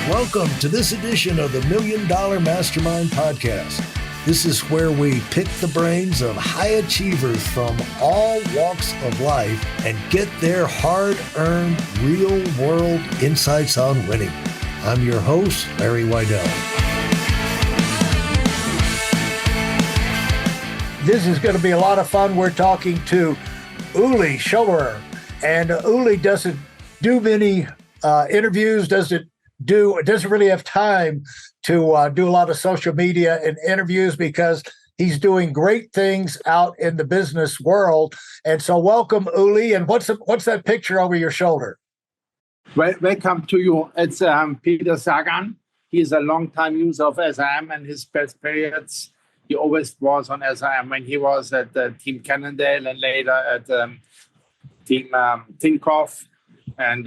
Welcome to this edition of the Million Dollar Mastermind podcast. This is where we pick the brains of high achievers from all walks of life and get their hard-earned, real-world insights on winning. I'm your host, Larry Weidel. This is going to be a lot of fun. We're talking to Uli Schoberer, and Uli doesn't do many interviews, doesn't really have time to do a lot of social media and interviews because he's doing great things out in the business world. And so welcome, Uli. And what's that picture over your shoulder? Welcome to you. It's Peter Sagan. He's a long-time user of SRM, and his best periods, he always was on SRM when he was at Team Cannondale and later at Team Tinkoff. And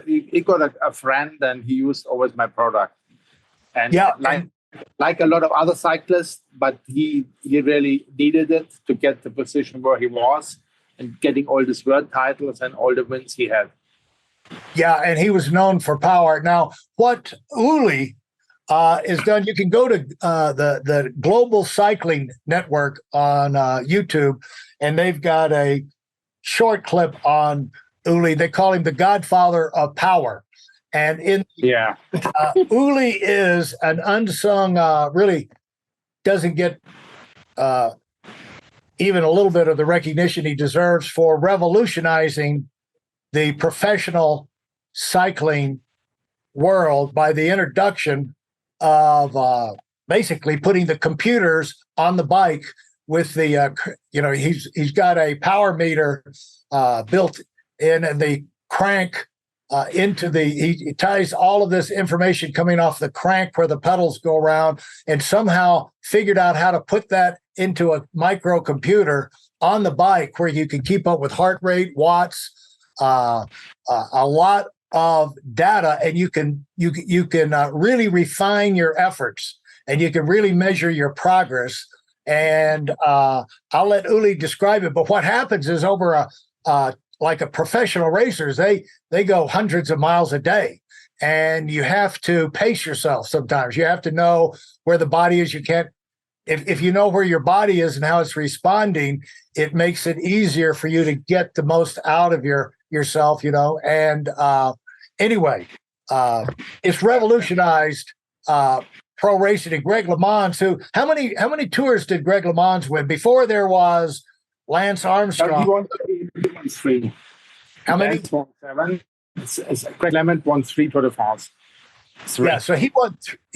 he got a friend, and he used always my product. And like a lot of other cyclists, but he really needed it to get the position where he was and getting all these world titles and all the wins he had. Yeah, and he was known for power. Now, what Uli is done, you can go to the Global Cycling Network on YouTube, and they've got a short clip on Uli. They call him the godfather of power. And Uli is an unsung, really doesn't get even a little bit of the recognition he deserves for revolutionizing the professional cycling world by the introduction of basically putting the computers on the bike with the, he's got a power meter built in, and the crank he ties all of this information coming off the crank where the pedals go around, and somehow figured out how to put that into a microcomputer on the bike where you can keep up with heart rate, watts, a lot of data, and you can really refine your efforts, and you can really measure your progress. And I'll let Uli describe it. But what happens is over like a professional racers, they go hundreds of miles a day, and you have to pace yourself. Sometimes you have to know where the body is. You can't, if you know where your body is and how it's responding, it makes it easier for you to get the most out of yourself, And anyway, it's revolutionized pro racing. And Greg LeMond, how many tours did Greg LeMond win? Before there was Lance Armstrong. He won 3. How many? Lance won 7. Greg LeMond won 3 Tour de France. 3. Yeah, so he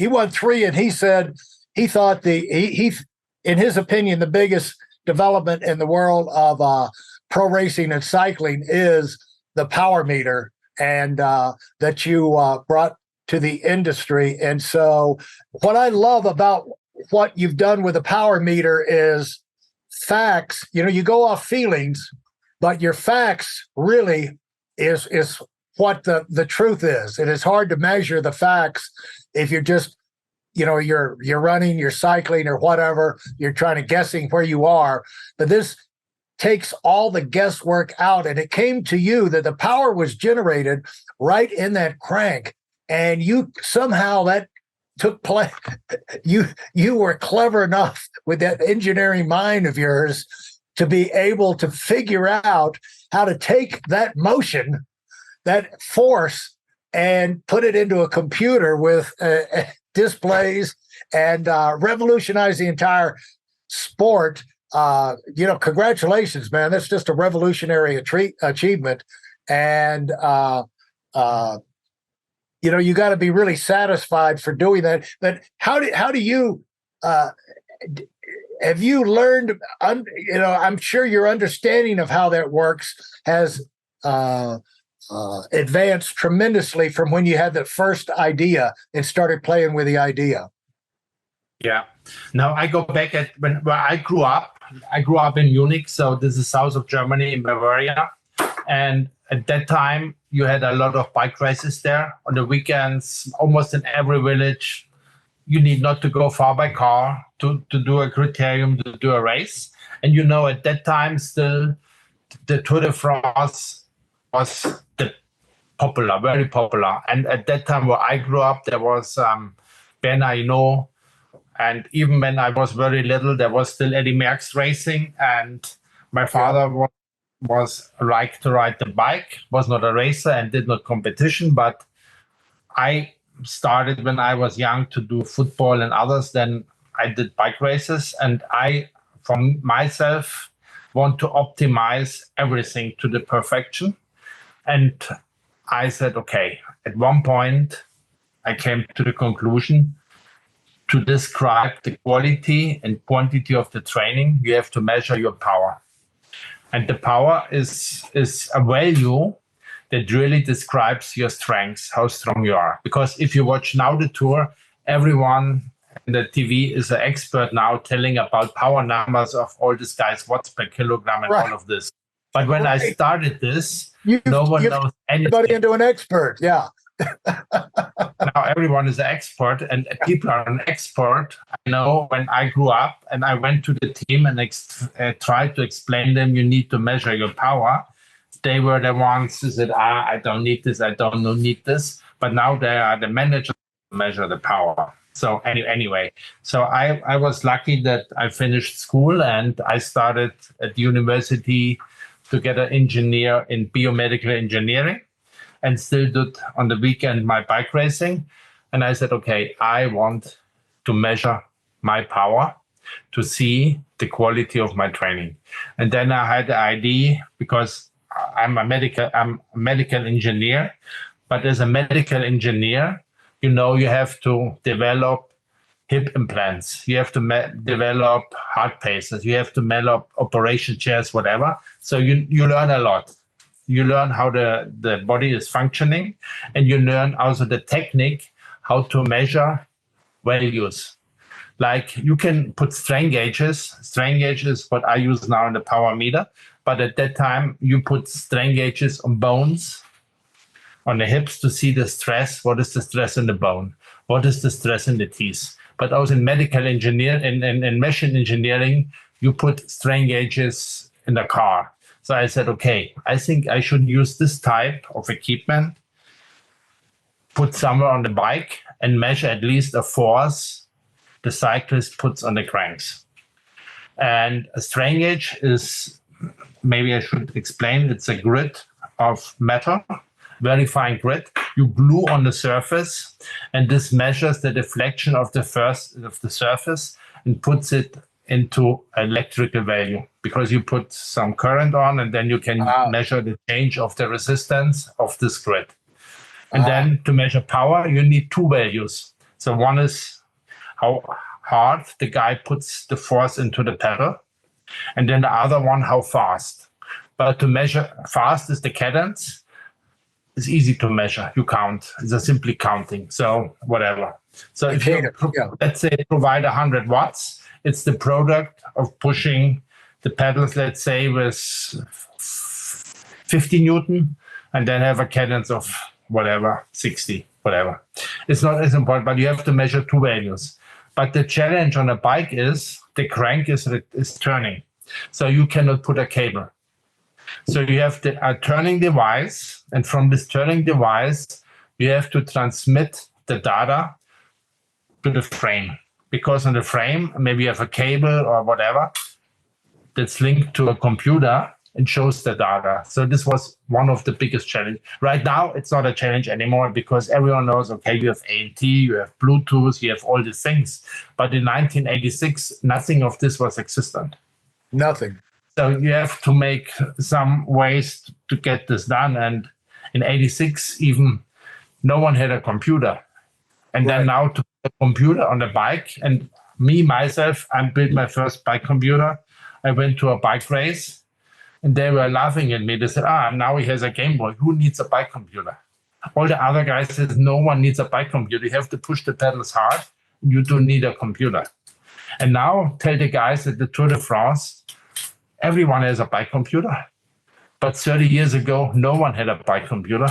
won 3, and he said he thought he in his opinion, the biggest development in the world of pro racing and cycling is the power meter, and that you brought to the industry. And so what I love about what you've done with the power meter is facts. You go off feelings, but your facts really is what the truth is. And it's hard to measure the facts if you're just, you're running, you're cycling or whatever, you're trying to guessing where you are. But this takes all the guesswork out, and it came to you that the power was generated right in that crank, and you somehow that took place. You were clever enough with that engineering mind of yours to be able to figure out how to take that motion, that force, and put it into a computer with displays and revolutionize the entire sport. Congratulations, man. That's just a revolutionary achievement. And, you got to be really satisfied for doing that. But how do you, have you learned, I'm sure your understanding of how that works has advanced tremendously from when you had the first idea and started playing with the idea. Yeah. Now I go back where I grew up. I grew up in Munich, so this is south of Germany in Bavaria. And at that time, you had a lot of bike races there on the weekends, almost in every village. You need not to go far by car to do a criterium, to do a race. And at that time still, the Tour de France was popular, very popular. And at that time where I grew up, there was Ben Aino. And even when I was very little, there was still Eddie Merckx racing. And my father was like to ride the bike, was not a racer and did not competition. But I started when I was young to do football and others. Then I did bike races. And I, for myself, want to optimize everything to the perfection. And I said, okay, at one point, I came to the conclusion to describe the quality and quantity of the training, you have to measure your power. And the power is a value that really describes your strengths, how strong you are. Because if you watch now the tour, everyone in the TV is an expert now telling about power numbers of all these guys, watts per kilogram and all of this. But when I started this, no one knows anything. Everybody into an expert, yeah. Now everyone is an expert and people are an expert. I know when I grew up and I went to the team and tried to explain them, you need to measure your power. They were the ones who said, I don't need this, I don't need this. But now they are the managers to measure the power. So anyway, so I was lucky that I finished school and I started at the university to get an engineer in biomedical engineering. And still did on the weekend my bike racing. And I said, okay, I want to measure my power to see the quality of my training. And then I had the idea, because I'm a medical engineer, but as a medical engineer, you know, you have to develop hip implants. You have to develop heart paces. You have to develop operation chairs, whatever. So you learn a lot. You learn how the body is functioning, and you learn also the technique, how to measure values. Like you can put strain gauges. Strain gauges, what I use now in the power meter. But at that time, you put strain gauges on bones, on the hips to see the stress. What is the stress in the bone? What is the stress in the teeth? But also in medical engineering, in machine engineering, you put strain gauges in the car. So I said, okay, I think I should use this type of equipment, put somewhere on the bike and measure at least a force the cyclist puts on the cranks. And a strain gauge is, maybe I should explain, it's a grid of metal, very fine grid. You glue on the surface, and this measures the deflection of the surface and puts it into electrical value, because you put some current on and then you can measure the change of the resistance of this grid. And then to measure power, you need two values. So one is how hard the guy puts the force into the pedal, and then the other one, how fast. But to measure fast is the cadence. It's easy to measure. You count. It's a simply counting. So whatever. So if you, let's say, provide 100 watts, it's the product of pushing the pedals, let's say, with 50 Newton, and then have a cadence of whatever, 60, whatever. It's not as important, but you have to measure two values. But the challenge on a bike is the crank is turning. So you cannot put a cable. So you have a turning device, and from this turning device, you have to transmit the data to the frame. Because on the frame, maybe you have a cable or whatever that's linked to a computer and shows the data. So this was one of the biggest challenges. Right now, it's not a challenge anymore because everyone knows, okay, you have ANT, you have Bluetooth, you have all these things. But in 1986, nothing of this was existent. Nothing. So you have to make some ways to get this done. And in 86, even no one had a computer. And then now to put a computer on the bike, and myself, I built my first bike computer. I went to a bike race and they were laughing at me. They said, now he has a Game Boy. Who needs a bike computer? All the other guys said, no one needs a bike computer. You have to push the pedals hard. You don't need a computer. And now tell the guys at the Tour de France, everyone has a bike computer. But 30 years ago, no one had a bike computer.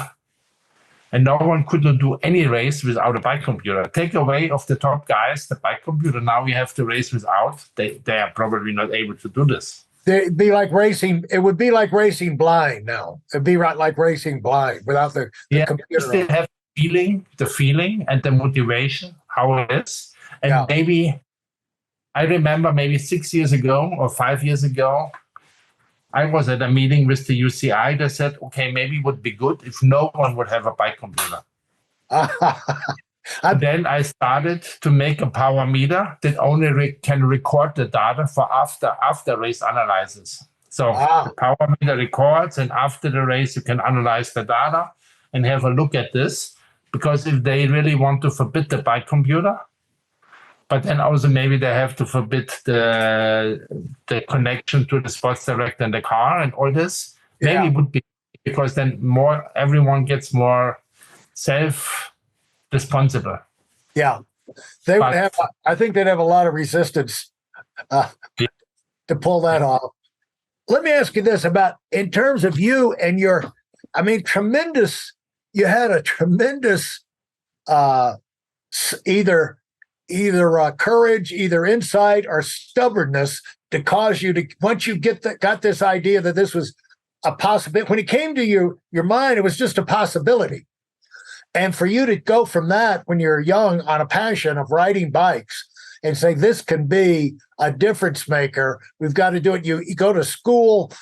And no one could not do any race without a bike computer. Take away of the top guys the bike computer. Now we have to race without. They are probably not able to do this. it'd be like racing. It would be like racing blind now. It'd be like racing blind without the computer. You still have the feeling and the motivation, how it is. And maybe, I remember maybe 6 years ago or 5 years ago, I was at a meeting with the UCI. They said, okay, maybe it would be good if no one would have a bike computer. Then I started to make a power meter that only can record the data for after race analysis. So the power meter records, and after the race, you can analyze the data and have a look at this. Because if they really want to forbid the bike computer, but then also maybe they have to forbid the connection to the sports director in the car and all this, maybe it would be, because then everyone gets more self-responsible. Yeah. Would have, I think they'd have a lot of resistance to pull that off. Let me ask you this about, in terms of you and your, tremendous, you had a tremendous either courage, either insight or stubbornness to cause you to, once you got this idea that this was a possibility, when it came to your mind, it was just a possibility. And for you to go from that when you're young on a passion of riding bikes and say, this can be a difference maker, we've got to do it. You go to school,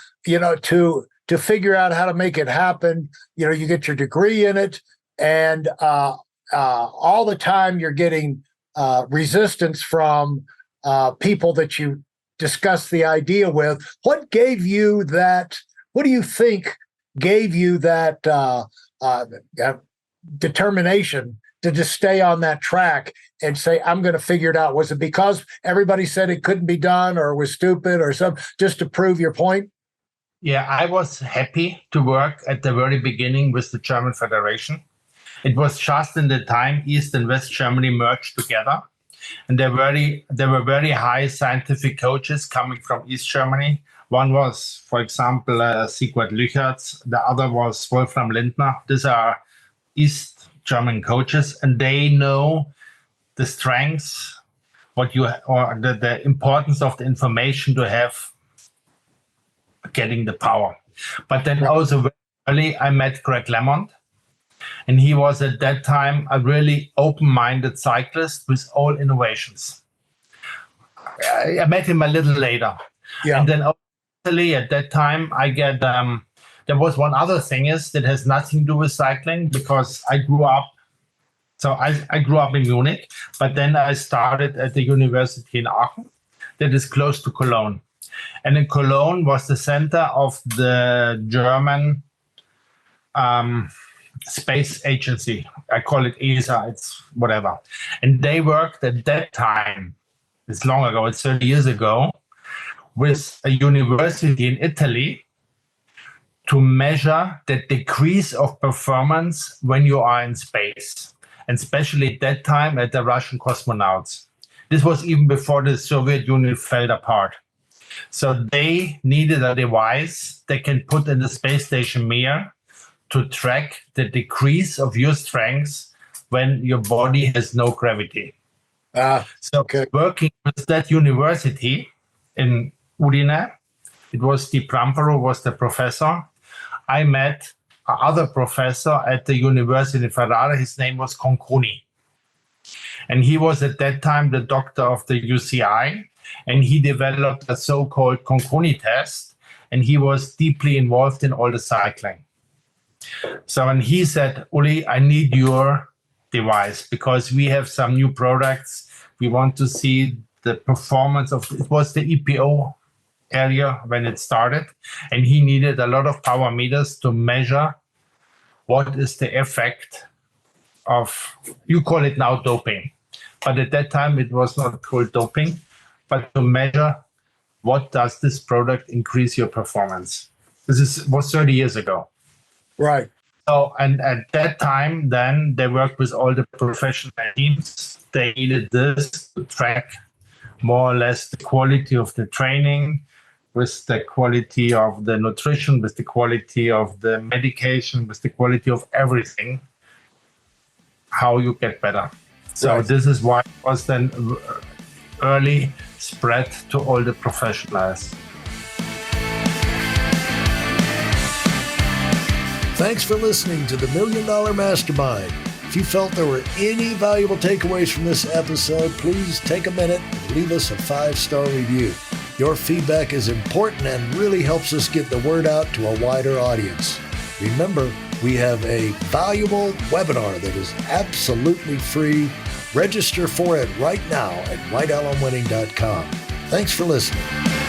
to figure out how to make it happen. You get your degree in it, and all the time you're getting resistance from people that you discuss the idea with. What gave you that? What do you think gave you that determination to just stay on that track and say, I'm going to figure it out? Was it because everybody said it couldn't be done or was stupid or something, just to prove your point? Yeah, I was happy to work at the very beginning with the German Federation. It was just in the time East and West Germany merged together. And there were very high scientific coaches coming from East Germany. One was, for example, Sigvard Lüchertz. The other was Wolfram Lindner. These are East German coaches, and they know the strengths, the importance of the information to have getting the power. But then also very early, I met Greg LeMond, and he was at that time a really open-minded cyclist with all innovations. I met him a little later. Yeah. And then actually at that time, I get, there was one other thing that has nothing to do with cycling, because I grew up in Munich, but then I started at the university in Aachen, that is close to Cologne. And in Cologne was the center of the German space agency. I call it ESA, it's whatever. And they worked at that time, it's long ago, it's 30 years ago, with a university in Italy to measure the decrease of performance when you are in space, and especially at that time at the Russian cosmonauts. This was even before the Soviet Union fell apart. So they needed a device they can put in the space station Mir to track the decrease of your strength when your body has no gravity. Working with that university in Udine, it was Steve Pramparo was the professor. I met another professor at the University of Ferrara. His name was Conconi. And he was at that time the doctor of the UCI. And he developed a so-called Conconi test. And he was deeply involved in all the cycling. So when he said, Uli, I need your device because we have some new products. We want to see the performance of, it was the EPO area when it started, and he needed a lot of power meters to measure what is the effect of, you call it now doping, but at that time it was not called doping, but to measure what does this product increase your performance. This was 30 years ago. Right. So, and at that time, then they worked with all the professional teams. They needed this to track more or less the quality of the training, with the quality of the nutrition, with the quality of the medication, with the quality of everything, how you get better. So This is why it was then early spread to all the professionals. Thanks for listening to the Million Dollar Mastermind. If you felt there were any valuable takeaways from this episode, please take a minute and leave us a 5-star review. Your feedback is important and really helps us get the word out to a wider audience. Remember, we have a valuable webinar that is absolutely free. Register for it right now at weidelonwinning.com. Thanks for listening.